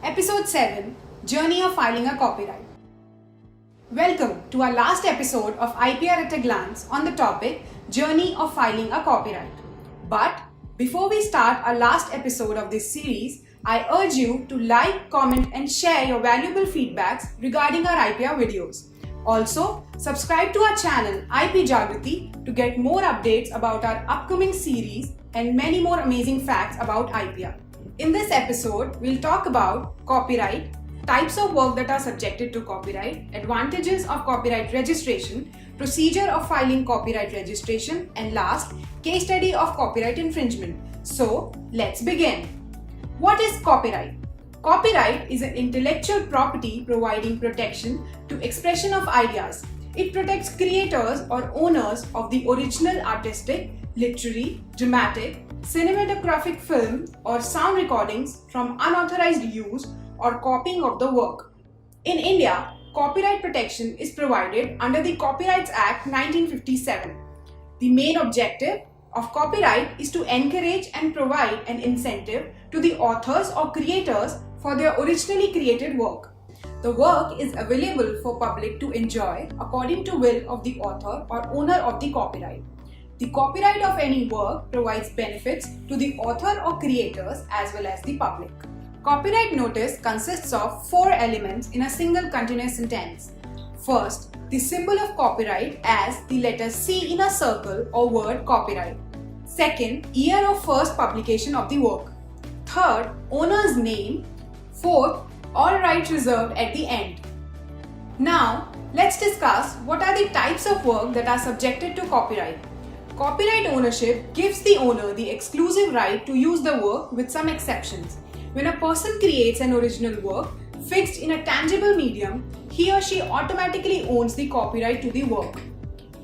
Episode 7, Journey of Filing a Copyright. Welcome to our last episode of IPR at a Glance on the topic Journey of Filing a Copyright. But before we start our last episode of this series, I urge you to like, comment and share your valuable feedbacks regarding our IPR videos. Also, subscribe to our channel IP Jagriti to get more updates about our upcoming series and many more amazing facts about IPR. In this episode, we'll talk about copyright, types of work that are subjected to copyright, advantages of copyright registration, procedure of filing copyright registration, and last, case study of copyright infringement. So, let's begin. What is copyright? Copyright is an intellectual property providing protection to expression of ideas. It protects creators or owners of the original artistic, literary, dramatic, cinematographic film or sound recordings from unauthorized use or copying of the work. In India, copyright protection is provided under the Copyrights Act 1957. The main objective of copyright is to encourage and provide an incentive to the authors or creators for their originally created work. The work is available for public to enjoy according to will of the author or owner of the copyright. The copyright of any work provides benefits to the author or creators as well as the public. Copyright notice consists of 4 elements in a single continuous sentence. First, the symbol of copyright as the letter C in a circle or word copyright. Second, year of first publication of the work. Third, owner's name. Fourth, all rights reserved at the end. Now, let's discuss what are the types of work that are subjected to copyright. Copyright ownership gives the owner the exclusive right to use the work with some exceptions. When a person creates an original work fixed in a tangible medium, he or she automatically owns the copyright to the work.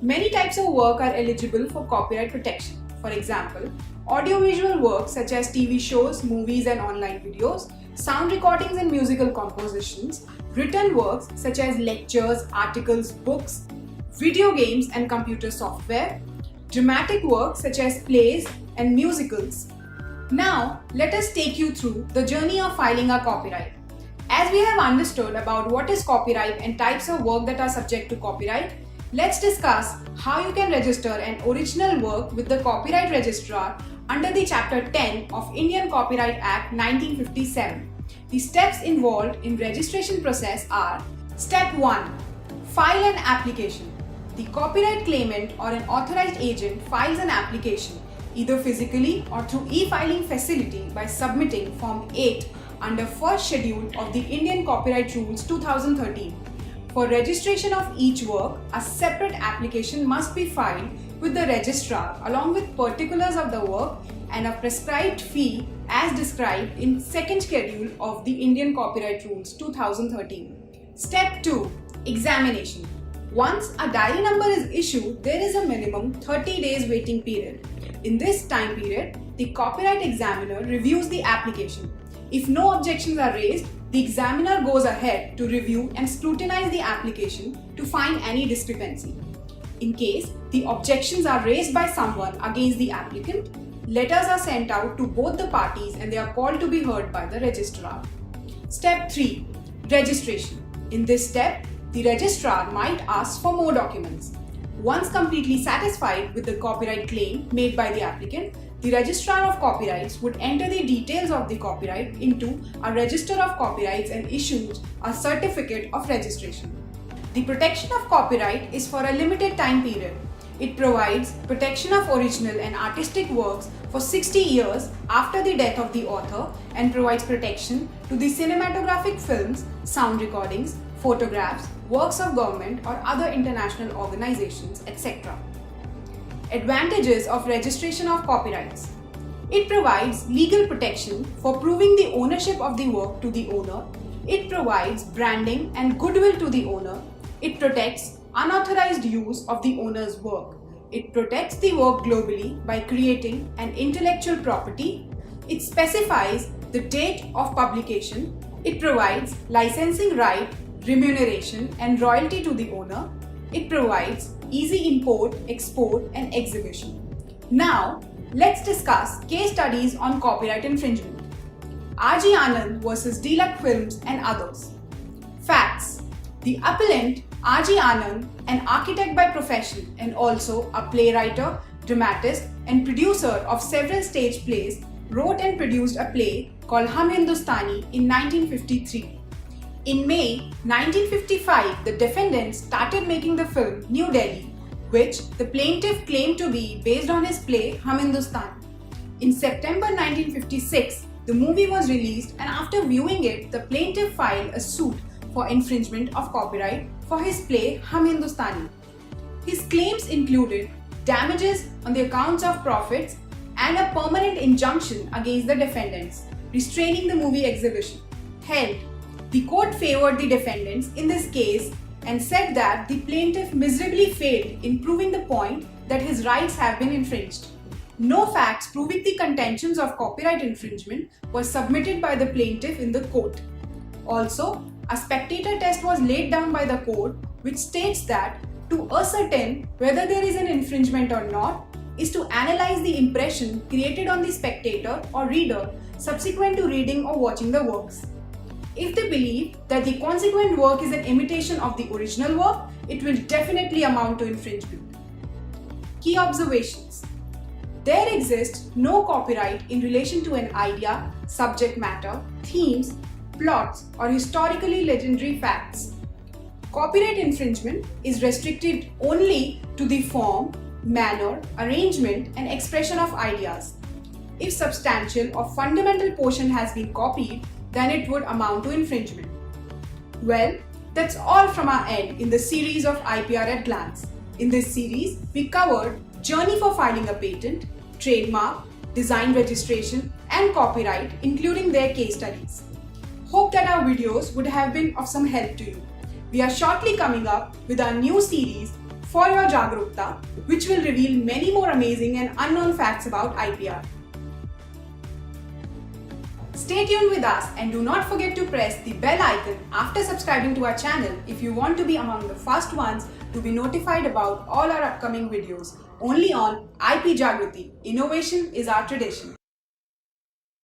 Many types of work are eligible for copyright protection. For example, audiovisual works such as TV shows, movies and online videos, sound recordings and musical compositions, written works such as lectures, articles, books, video games and computer software, dramatic works such as plays and musicals. Now, let us take you through the journey of filing a copyright. As we have understood about what is copyright and types of work that are subject to copyright, let's discuss how you can register an original work with the Copyright Registrar under the Chapter 10 of Indian Copyright Act 1957. The steps involved in registration process are: Step 1. File an application. The copyright claimant or an authorized agent files an application either physically or through e-filing facility by submitting Form 8 under first schedule of the Indian Copyright Rules 2013. For registration of each work, a separate application must be filed with the registrar along with particulars of the work and a prescribed fee as described in second schedule of the Indian Copyright Rules 2013. Step 2. Examination. Once a diary number is issued, there is a minimum 30 days waiting period. In this time period, the copyright examiner reviews the application. If no objections are raised, the examiner goes ahead to review and scrutinize the application to find any discrepancy. In case the objections are raised by someone against the applicant, letters are sent out to both the parties and they are called to be heard by the registrar. Step 3. Registration. In this step, the registrar might ask for more documents. Once completely satisfied with the copyright claim made by the applicant, the Registrar of Copyrights would enter the details of the copyright into a Register of Copyrights and issues a certificate of registration. The protection of copyright is for a limited time period. It provides protection of original and artistic works for 60 years after the death of the author and provides protection to the cinematographic films, sound recordings, photographs, works of government or other international organizations, etc. Advantages of registration of copyrights. It provides legal protection for proving the ownership of the work to the owner. It provides branding and goodwill to the owner. It protects unauthorized use of the owner's work. It protects the work globally by creating an intellectual property. It specifies the date of publication. It provides licensing right, remuneration and royalty to the owner. It provides easy import, export and exhibition. Now, let's discuss case studies on copyright infringement. R.G. Anand vs. Deluxe Films and others. Facts: the appellant R.G. Anand, an architect by profession and also a playwright, dramatist, and producer of several stage plays, wrote and produced a play called Hum Hindustani in 1953. In May 1955, the defendant started making the film New Delhi, which the plaintiff claimed to be based on his play Hum Hindustani. In September 1956, the movie was released, and after viewing it, the plaintiff filed a suit for infringement of copyright for his play Hum Hindustani. His claims included damages on the accounts of profits and a permanent injunction against the defendants, restraining the movie exhibition. Held, the court favored the defendants in this case and said that the plaintiff miserably failed in proving the point that his rights have been infringed. No facts proving the contentions of copyright infringement were submitted by the plaintiff in the court. Also, a spectator test was laid down by the court which states that to ascertain whether there is an infringement or not is to analyze the impression created on the spectator or reader subsequent to reading or watching the works. If they believe that the consequent work is an imitation of the original work, it will definitely amount to infringement. Key observations: there exists no copyright in relation to an idea, subject matter, themes, plots, or historically legendary facts. Copyright infringement is restricted only to the form, manner, arrangement, and expression of ideas. If substantial or fundamental portion has been copied, then it would amount to infringement. Well, that's all from our end in the series of IPR at Glance. In this series, we covered journey for filing a patent, trademark, design registration, and copyright, including their case studies. Hope that our videos would have been of some help to you. We are shortly coming up with our new series, For Your Jagrukta, which will reveal many more amazing and unknown facts about IPR. Stay tuned with us and do not forget to press the bell icon after subscribing to our channel if you want to be among the first ones to be notified about all our upcoming videos. Only on IP Jagruti. Innovation is our tradition.